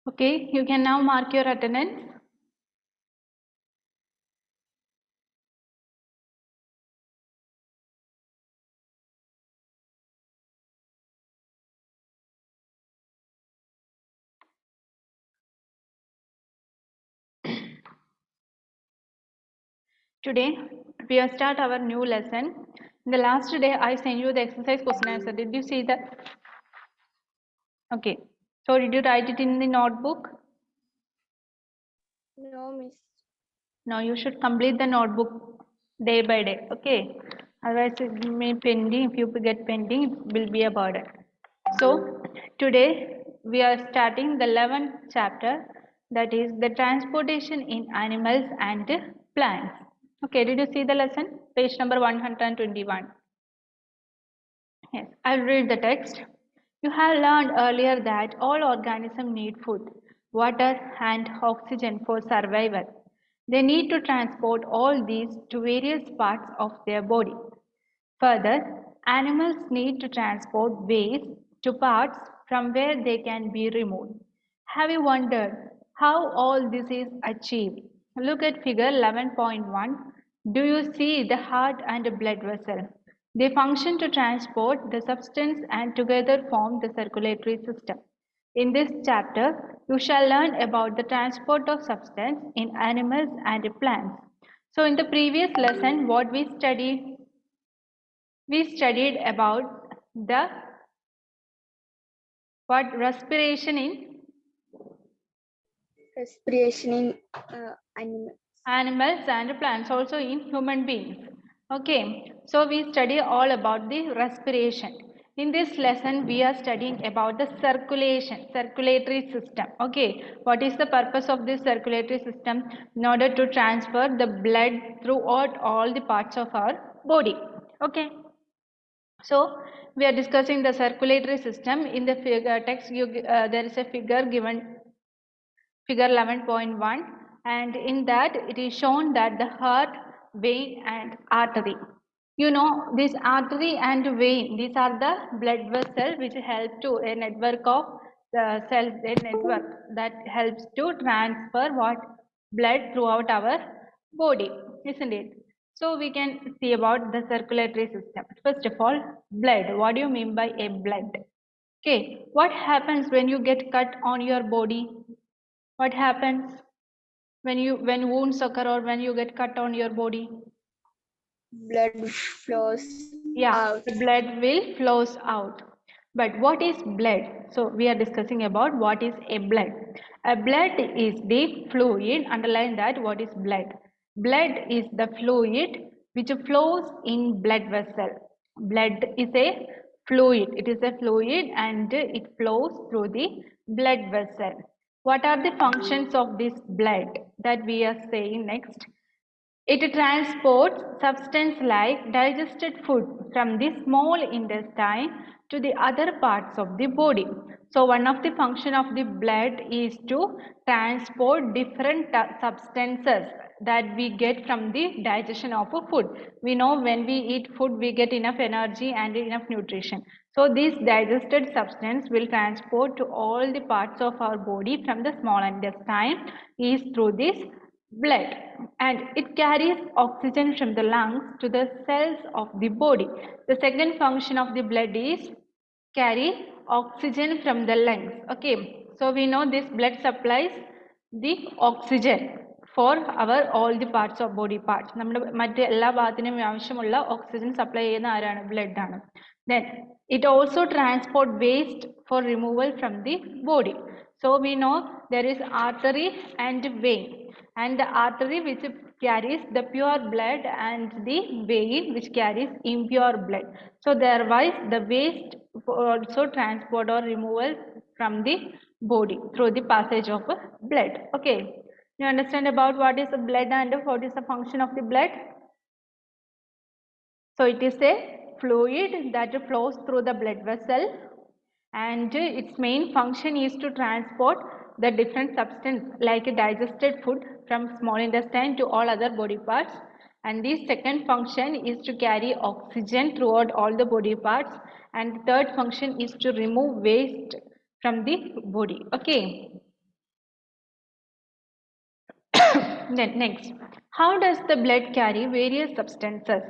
Okay, you can now mark your attendance. Today, we will start our new lesson. In the last day, I sent you the exercise question answer. Did you see that? Okay. So, did you write it in the notebook? No, miss. Now, you should complete the notebook day by day. Okay. Otherwise, it may pending. If you get pending, it will be a burden. So, today we are starting the 11th chapter, that is the transportation in animals and plants. Okay, did you see the lesson? Page number 121. Yes, I'll read the text. You have learned earlier that all organisms need food, water, and oxygen for survival. They need to transport all these to various parts of their body. Further, animals need to transport waste to parts from where they can be removed. Have you wondered how all this is achieved? Look at figure 11.1. Do you see the heart and the blood vessel? They function to transport the substance and together form the circulatory system. In this chapter, you shall learn about the transport of substance in animals and plants. So, in the previous lesson, what we studied? We studied about the what respiration in Respiration in animals. animals and plants, also in human beings. Okay, so we study all about the respiration. In this lesson, we are studying about the circulatory system. Okay, what is the purpose of this circulatory system? In order to transfer the blood throughout all the parts of our body. Okay. So we are discussing the circulatory system. In the figure text, there is a figure given, figure 11.1, and in that it is shown that the heart, vein, and artery. You know, this artery and vein, these are the blood vessels which help to a network of the cells, a network that helps to transfer what blood throughout our body, isn't it? So we can see about the circulatory system. First of all, blood. What do you mean by a blood? Okay, what happens when you get cut on your body? What happens when wounds occur or when you get cut on your body? Blood flows Yeah, out. the blood will flows out. But what is blood? So we are discussing about what is a blood. A blood is the fluid. Underline that. What is blood? Blood is the fluid which flows in blood vessel. Blood is a fluid. It is a fluid and it flows through the blood vessel. What are the functions of this blood that we are saying next? It transports substance like digested food from the small intestine to the other parts of the body. So one of the function of the blood is to transport different substances that we get from the digestion of a food. We know when we eat food we get enough energy and enough nutrition. So this digested substance will transport to all the parts of our body from the small intestine is through this blood, and it carries oxygen from the lungs to the cells of the body. The second function of the blood is carry oxygen from the lungs. Okay, so we know this blood supplies the oxygen for our all the parts of body parts. നമ്മുടെ മറ്റ് എല്ലാ ഭാഗത്തിനും ആവശ്യമുള്ള oxygen supply ചെയ്യുന്ന ആരാണ്? Blood ആണ്. Then it also transport waste for removal from the body. So we know there is artery and vein, and the artery which carries the pure blood and the vein which carries impure blood. So therewise the waste also transport or removal from the body through the passage of blood. Okay, you understand about what is the blood and what is the function of the blood? So it is a fluid that flows through the blood vessel, and its main function is to transport the different substance like digested food from small intestine to all other body parts. And the second function is to carry oxygen throughout all the body parts, and the third function is to remove waste from the body. Okay, Then next, how does the blood carry various substances?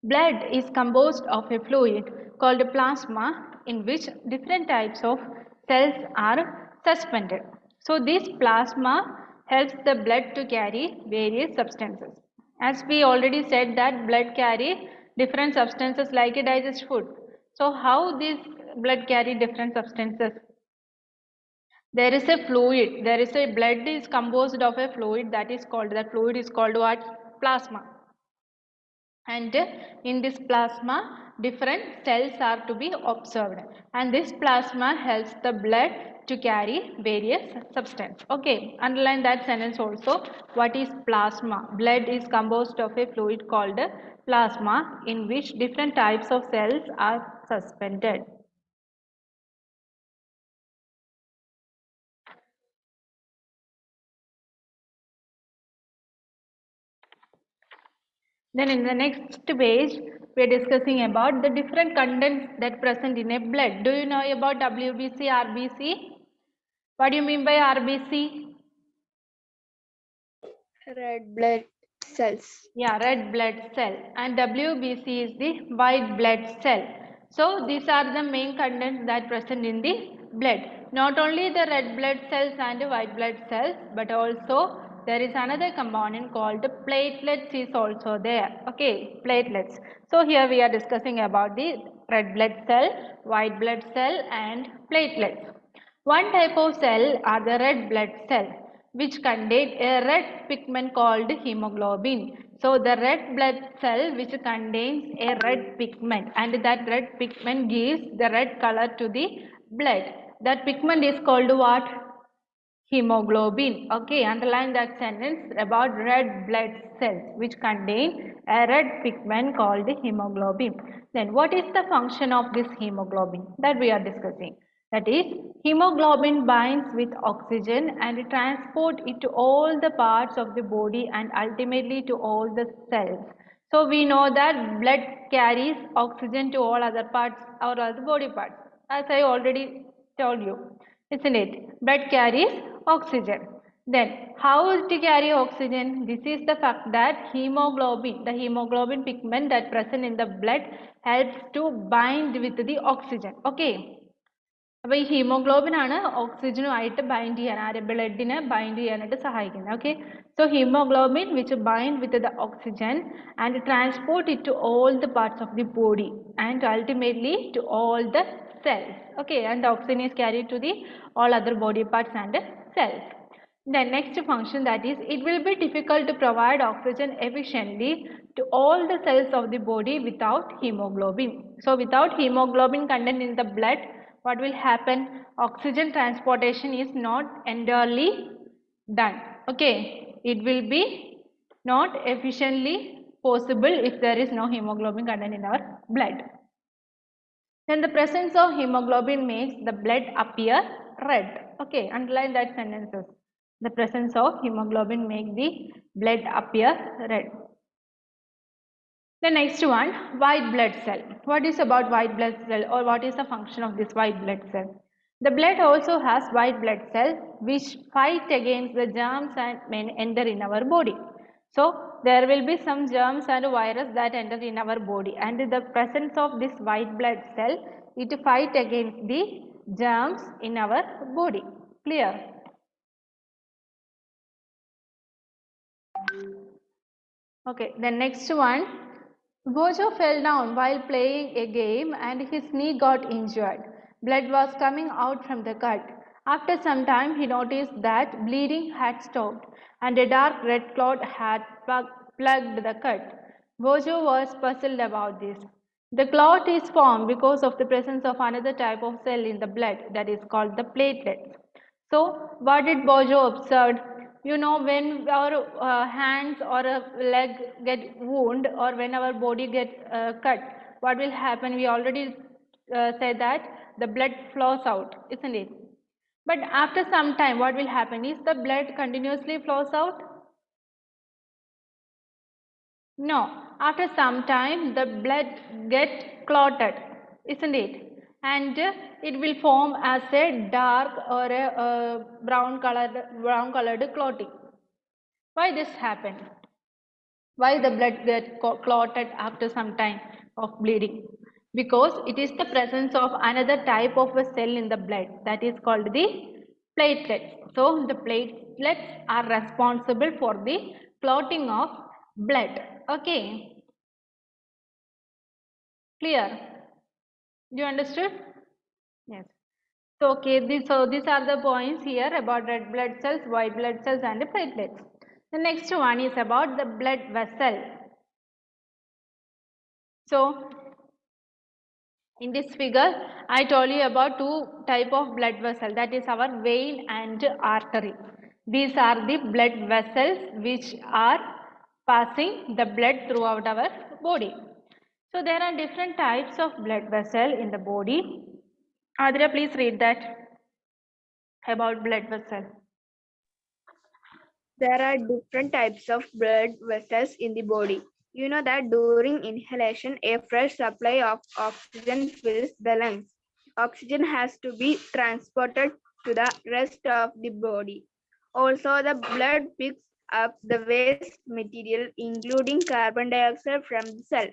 Blood is composed of a fluid called plasma in which different types of cells are suspended. So this plasma helps the blood to carry various substances. As we already said that blood carry different substances like a digest food. So how this blood carry different substances? There is a fluid, there is a blood is composed of a fluid that fluid is called what? Plasma. And in this plasma different cells are to be observed, and this plasma helps the blood to carry various substance. Okay, underline that sentence also. What is plasma? Blood is composed of a fluid called plasma in which different types of cells are suspended. Then in the next page, we are discussing about the different contents that present in a blood. Do you know about WBC, RBC? What do you mean by RBC? Red blood cells. Yeah, red blood cell, and WBC is the white blood cell. So these are the main contents that present in the blood. Not only the red blood cells and the white blood cells, but also there is another component called platelets is also there. Okay, platelets. So here we are discussing about the red blood cell, white blood cell and platelets. One type of cell are the red blood cell, which contain a red pigment called hemoglobin. So the red blood cell which contains a red pigment, and that red pigment gives the red color to the blood. That pigment is called what? Hemoglobin. Okay, underline that sentence about red blood cells which contain a red pigment called hemoglobin. Then what is the function of this hemoglobin that we are discussing? That is, hemoglobin binds with oxygen and transport it to all the parts of the body and ultimately to all the cells. So we know that blood carries oxygen to all other parts or other body parts, as I already told you, isn't it? Blood carries oxygen. Then how to carry oxygen? This is the fact that hemoglobin, the hemoglobin pigment that present in the blood helps to bind with the oxygen. Okay. അപ്പോൾ ഈ haemoglobin ആണ് ഓക്സിജനുമായിട്ട് bind ചെയ്യാൻ ആരെ ബ്ലഡിനെ bind ചെയ്യാനായിട്ട് സഹായിക്കുന്നത്. Okay, so haemoglobin which bind with the oxygen and transport it to all the parts of the body and ultimately to all the cells. Okay, and oxygen is carried to the all other body parts and cells. The next function, that is, it will be difficult to provide oxygen efficiently to all the cells of the body without hemoglobin. So without hemoglobin content in the blood, what will happen? Oxygen transportation is not entirely done. Okay, it will be not efficiently possible if there is no hemoglobin content in our blood. Then the presence of hemoglobin makes the blood appear red. Okay, underline that sentences. The presence of hemoglobin makes the blood appear red. The next one, white blood cell. What is about white blood cell, or what is the function of this white blood cell? The blood also has white blood cell which fight against the germs and may enter in our body. So there will be some germs and virus that enter in our body, and the presence of this white blood cell, it fight against the germs in our body. Clear? Okay, the next one, Bojo fell down while playing a game and his knee got injured. Blood was coming out from the cut. After some time, he noticed that bleeding had stopped and a dark red clot had plugged the cut. Bojo was puzzled about this. The clot is formed because of the presence of another type of cell in the blood, that is called the platelets. So what did Bojo observe? You know, when our hands or a leg get wound, or when our body get cut, what will happen? We already said that the blood flows out, isn't it? But after some time, what will happen? Is the blood continuously flows out? No. After some time, the blood get clotted, isn't it? and it will form as a dark or a brown colored clotting. Why this happened? Why the blood get clotted after some time of bleeding? Because it is the presence of another type of a cell in the blood that is called the platelets. So the platelets are responsible for the clotting of blood. Okay, clear? You understood? Yes. So okay, these are the points here about red blood cells, white blood cells, and the platelets. The next one is about the blood vessel. So in this figure, I told you about two type of blood vessel, that is our vein and artery. These are the blood vessels which are passing the blood throughout our body. So there are different types of blood vessel in the body. Adria, please read that about blood vessel. There are different types of blood vessels in the body. You know that during inhalation, a fresh supply of oxygen fills the lungs. Oxygen has to be transported to the rest of the body. Also, the blood picks up the waste material, including carbon dioxide from the cell.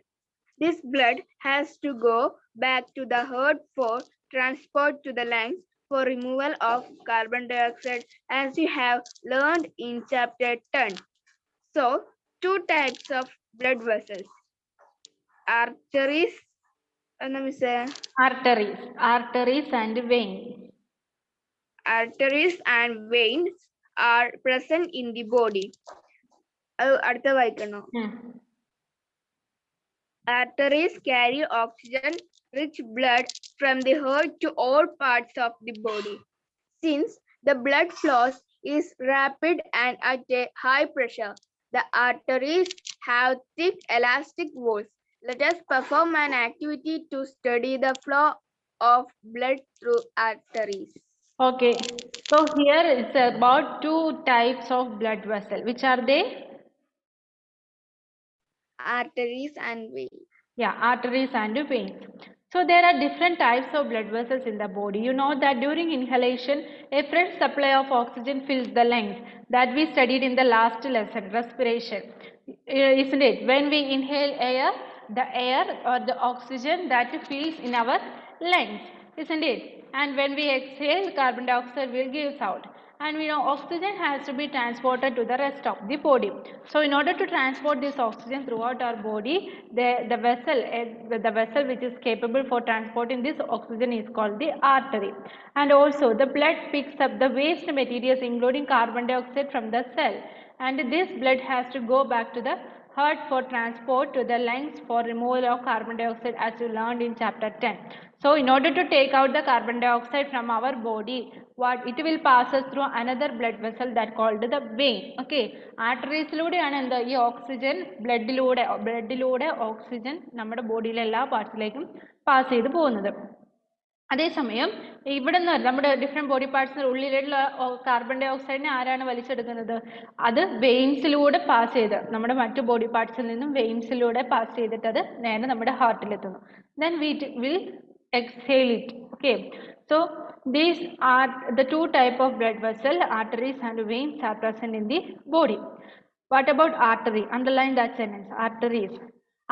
This blood has to go back to the heart for transport to the lungs for removal of carbon dioxide, as you have learned in chapter 10. So, two types of blood vessels, arteries, Arteries and veins. arteries and veins are present in the body. അടുത്ത വായിക്കണോ? Arteries carry oxygen-rich blood from the heart to all parts of the body. Since the blood flow is rapid and at a high pressure, the arteries have thick elastic walls. Let us perform an activity to study the flow of blood through arteries. Okay, so here it's about two types of blood vessel. Which are they? Arteries and veins. Yeah, arteries and veins. So there are different types of blood vessels in the body. You know that during inhalation, a fresh supply of oxygen fills the lungs. That we studied in the last lesson, respiration. Isn't it? When we inhale air, the air or the oxygen that fills in our lungs. Isn't it? And when we exhale, carbon dioxide will gives out. And we know oxygen has to be transported to the rest of the body. So in order to transport this oxygen throughout our body, the vessel which is capable for transporting this oxygen is called the artery. And also the blood picks up the waste materials including carbon dioxide from the cell, and this blood has to go back to the heart for transport to the lungs for removal of carbon dioxide, as you learned in chapter 10. So in order to take out the carbon dioxide from our body, what it will pass us through another blood vessel that called the vein. Okay, ആർട്ടറീസിലൂടെയാണ് എന്താ ഈ oxygen ബ്ലഡിലൂടെ oxygen നമ്മുടെ ബോഡിയിലെ എല്ലാ പാർട്സിലേക്കും pass ചെയ്ത് പോകുന്നത്. അതേസമയം ഇവിടെ നിന്ന് നമ്മുടെ ഡിഫറെൻറ്റ് ബോഡി പാർട്സിന് ഉള്ളിലുള്ള കാർബൺ ഡൈ ഓക്സൈഡിനെ ആരാണ് വലിച്ചെടുക്കുന്നത്? അത് വെയിൻസിലൂടെ പാസ് ചെയ്ത് നമ്മുടെ മറ്റു ബോഡി പാർട്സിൽ നിന്നും വെയിൻസിലൂടെ പാസ് ചെയ്തിട്ട് അത് നേരെ നമ്മുടെ ഹാർട്ടിലെത്തുന്നു. Then we will exhale it. Okay, so these are the two type of blood vessel, arteries and veins are present in the body. What about artery? Underline that sentence.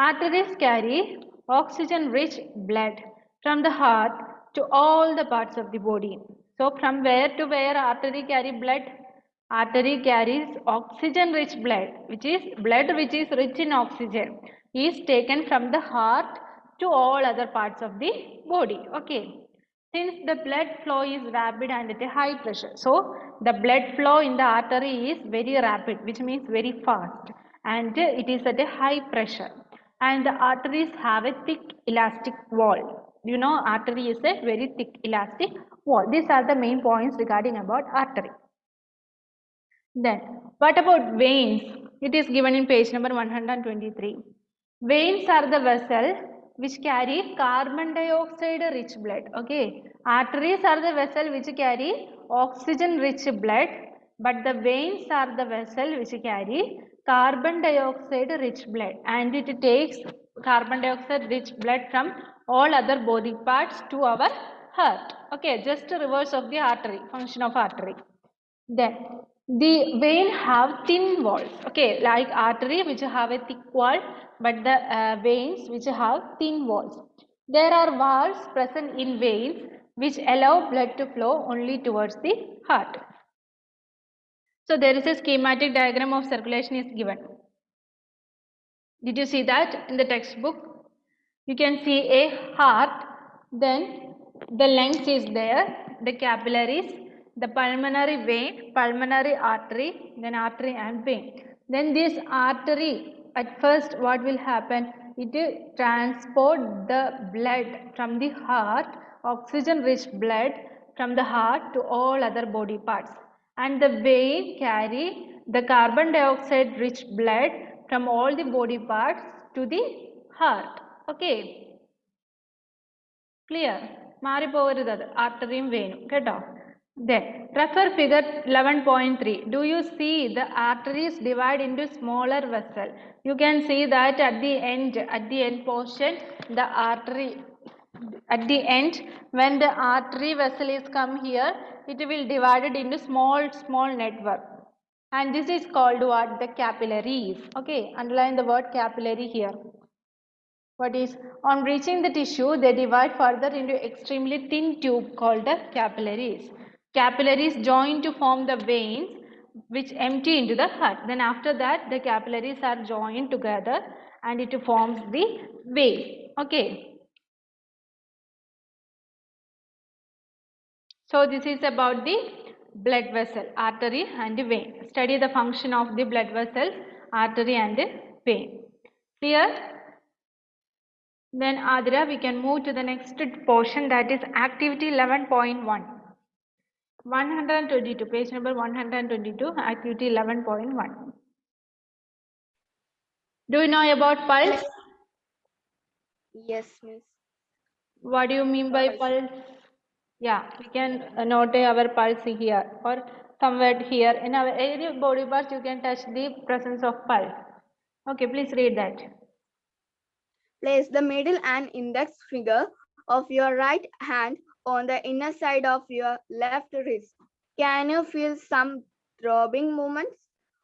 Arteries carry oxygen rich blood from the heart to all the parts of the body. So from where to where artery carry blood? Artery carries oxygen rich blood, which is blood which is rich in oxygen, is taken from the heart to all other parts of the body. Okay, since the blood flow is rapid and at a high pressure, so the blood flow in the artery is very rapid, which means very fast, and it is at a high pressure, and the arteries have a thick elastic wall. You know, artery is a very thick elastic wall. These are the main points regarding about artery. Then what about veins? It is given in page number 123. Veins are the vessel which carry carbon dioxide rich blood. Okay, arteries are the vessel which carry oxygen rich blood, but the veins are the vessel which carry carbon dioxide rich blood, and it takes carbon dioxide rich blood from all other body parts to our heart. Okay, just a reverse of the artery, function of artery. Then the vein have thin walls. Okay, like artery which have a thick wall, but the veins which have thin walls. There are valves present in veins which allow blood to flow only towards the heart. So there is a schematic diagram of circulation is given. Did you see that in the textbook? You can see a heart, then the lungs is there, the capillaries, the pulmonary vein, pulmonary artery, then artery and vein. Then this artery, at first what will happen? It will transport the blood from the heart, oxygen rich blood from the heart to all other body parts. And the vein carry the carbon dioxide rich blood from all the body parts to the heart. Okay. Clear? Artery vein. Then refer figure 11.3. Do you see the arteries divide into smaller vessel? You can see that at the end portion, the artery at the end, when the artery vessel is come here, it will divide it into small network. And this is called what? The capillaries. Okay, underline the word capillary here. What is? On reaching the tissue, they divide further into extremely thin tube called the capillaries. Capillaries join to form the veins which empty into the heart. Then after that, the capillaries are joined together and it forms the vein. Okay. So this is about the blood vessel, artery and vein. Study the function of the blood vessels, artery and vein. Clear? Then Adira, we can move to the next portion, that is activity 11.1. 122, page number 122, activity 11.1. Do you know about pulse? Yes, miss. What do you mean by pulse? Yeah, we can note our pulse here or somewhere here. In our any body parts, you can touch the presence of pulse. Okay, please read that. Place the middle and index finger of your right hand on the inner side of your left wrist. Can you feel some throbbing movements?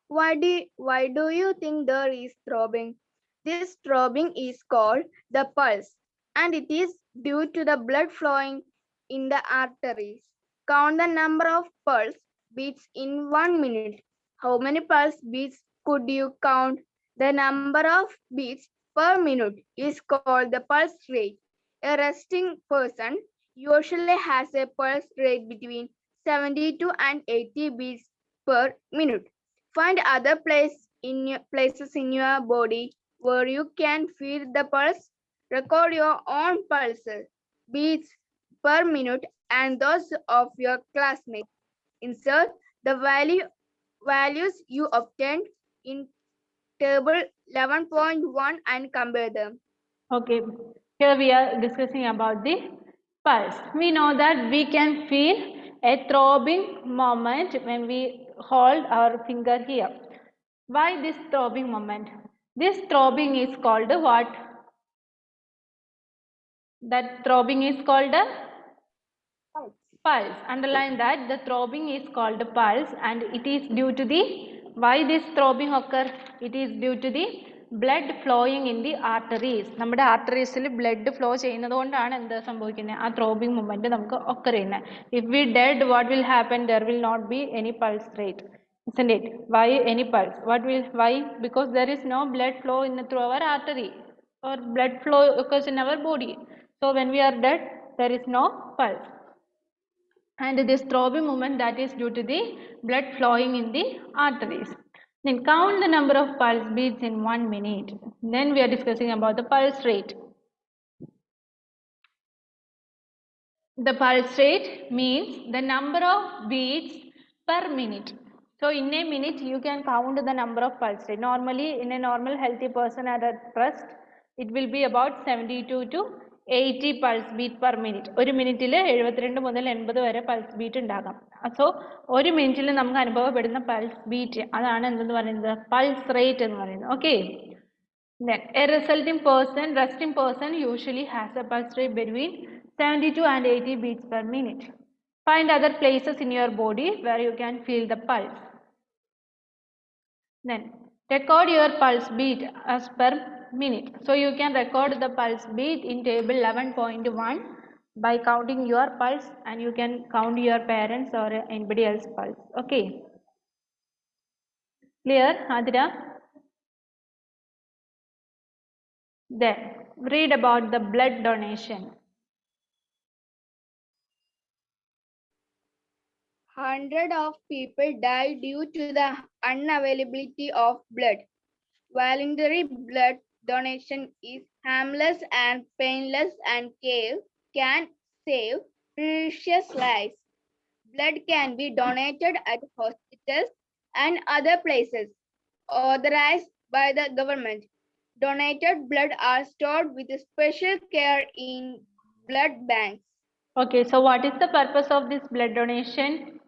Why do you think there is throbbing? This throbbing is called the pulse, and it is due to the blood flowing in the arteries. Count the number of pulse beats in 1 minute. How many pulse beats could you count? The number of beats per minute is called the pulse rate. A resting person usually has a pulse rate between 72 and 80 beats per minute. Find other places in your body where you can feel the pulse. Record your own pulses, beats per minute, and those of your classmates. Insert the values you obtained in table 11.1 and compare them. Okay, here we are discussing about the pulse. We know that we can feel a throbbing moment when we hold our finger here. Why this throbbing moment? This throbbing is called what? That throbbing is called a pulse. Underline that the throbbing is called a pulse, and it is due to the, why this throbbing occur? It is due to the blood flowing in the arteries. നമ്മുടെ ആർട്ടറീസിൽ blood flow ചെയ്യുന്നത് കൊണ്ടാണ് എന്താ സംഭവിക്കുന്നത്, ആ throbbing movement നമുക്ക് occur ചെയ്യുന്നത്. If we dead, what will happen? There will not be any pulse rate, isn't it? Why any pulse? Why? Because there is no blood flow through our artery, or blood flow occurs in our body. So when we are dead, there is no pulse. And this throbbing movement, that is due to the blood flowing in the arteries. Then count the number of pulse beats in 1 minute. Then we are discussing about the pulse rate. The pulse rate means the number of beats per minute. So in a minute you can count the number of pulse rate. Normally in a normal healthy person at rest, it will be about 72 to 80 pulse beat per minute. ഒരു മിനിറ്റിൽ 72 മുതൽ 80 വരെ pulse beat ഉണ്ടാകാം. So ഒരു മിനിറ്റിൽ നമുക്ക് അനുഭവപ്പെടുന്ന pulse beat, അതാണ് എന്തെന്ന് പറയുന്നത്? പൾസ് റേറ്റ് എന്ന് പറയുന്നത്. Okay, Then a resting person usually has a pulse rate between 72 and 80 beats per minute. Find other places in your body where you can feel the pulse. Then record your pulse beat as per minute. So you can record the pulse beat in table 11.1 by counting your pulse, and you can count your parents or anybody else's pulse. Okay. Clear, Adira? Then read about the blood donation. Hundreds of people die due to the unavailability of blood. Voluntary blood donation is harmless and painless and can save precious lives. Blood can be donated at hospitals and other places authorized by the government. Donated blood are stored with special care in blood banks. Okay, so what is the purpose of this blood donation?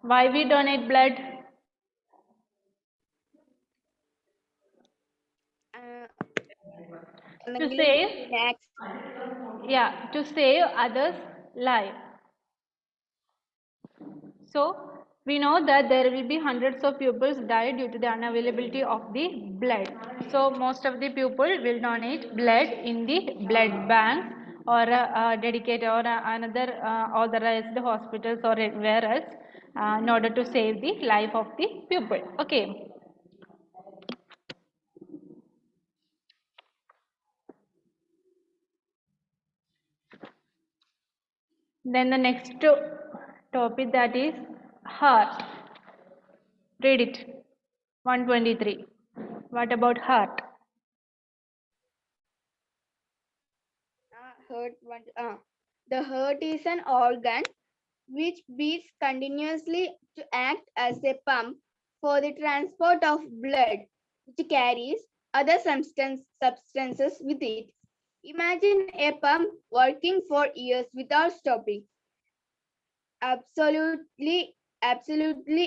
Why we donate blood? To save, to save others' life. So we know that there will be hundreds of pupils die due to the unavailability of the blood. So most of the people will donate blood in the blood bank or dedicated or another authorized hospitals or anywhere else in order to save the life of the pupil. Okay. Then the next topic, that is heart. Read it. 123. What about heart? The heart is an organ which beats continuously to act as a pump for the transport of blood, which carries other substances with it. Imagine a pump working for years without stopping. Absolutely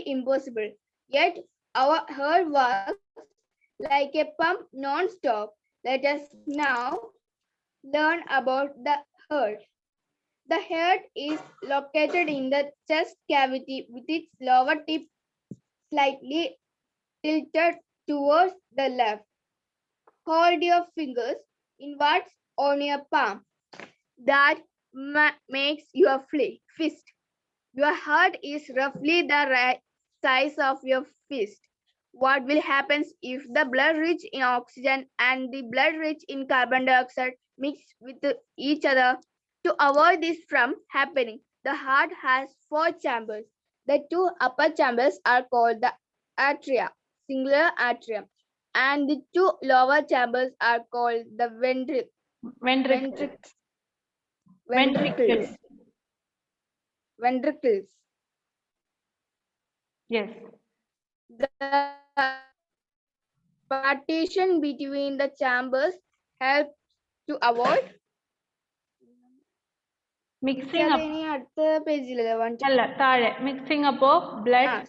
impossible. Yet our heart works like a pump non-stop. Let us now learn about the heart. The heart is located in the chest cavity with its lower tip slightly tilted towards the left. Hold your fingers inwards on your palm. That makes your fist. Your heart is roughly the right size of your fist. What will happen if the blood rich in oxygen and the blood rich in carbon dioxide mix with each other? To avoid this from happening, the heart has 4 chambers. The 2 upper chambers are called the atria, singular atrium, and the 2 lower chambers are called the ventricles. Yes. The partition between the chambers helps to avoid mixing up. Mixing up of blood.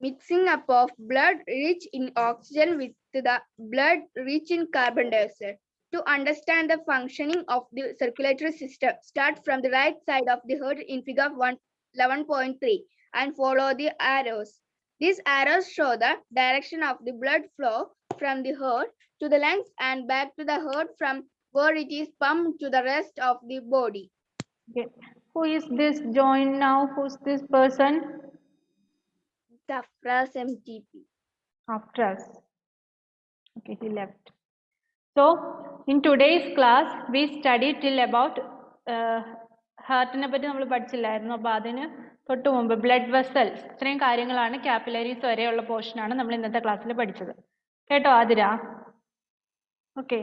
Mixing up of blood rich in oxygen with the blood rich in carbon dioxide. To understand the functioning of the circulatory system, start from the right side of the heart in figure 11.3 and follow the arrows. These arrows show the direction of the blood flow from the heart to the lungs and back to the heart from where it is pumped to the rest of the body. Okay. Who is this joined now? Who's this person? Afras MTP. Afras. Okay, he left. So, in today's class, we studied till about ഹാർട്ടിനെ പറ്റി നമ്മൾ പഠിച്ചില്ലായിരുന്നു. അപ്പോൾ അതിന് തൊട്ട് മുമ്പ് blood vessels, ഇത്രയും കാര്യങ്ങളാണ്, capillaries വരെയുള്ള പോർഷനാണ് നമ്മൾ ഇന്നത്തെ ക്ലാസ്സിൽ പഠിച്ചത്. കേട്ടോ Athira? Okay.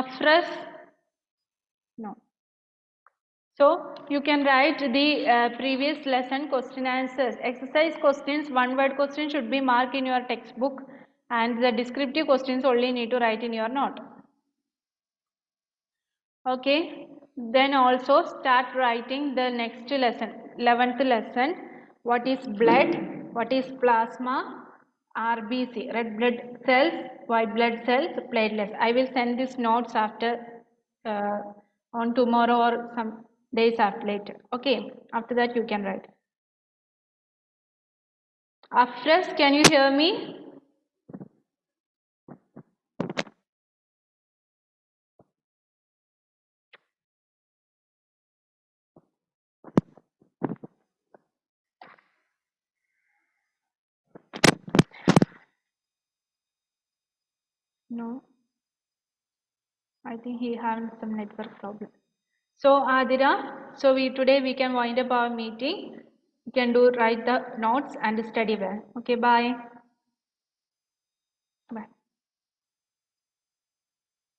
Afras? No. So you can write the previous lesson question answers. Exercise questions, one word question should be marked in your textbook, and the descriptive questions only need to write in your note. Okay. Then also start writing the next lesson, 11th lesson. What is blood? What is plasma? RBC, red blood cells, white blood cells, platelets. I will send these notes after on tomorrow or some days after later. Okay, after that you can write. Afres, can you hear me? No, I think he having some network problem. So Adira, so today we can wind up our meeting. You can write the notes and study well. Okay, bye.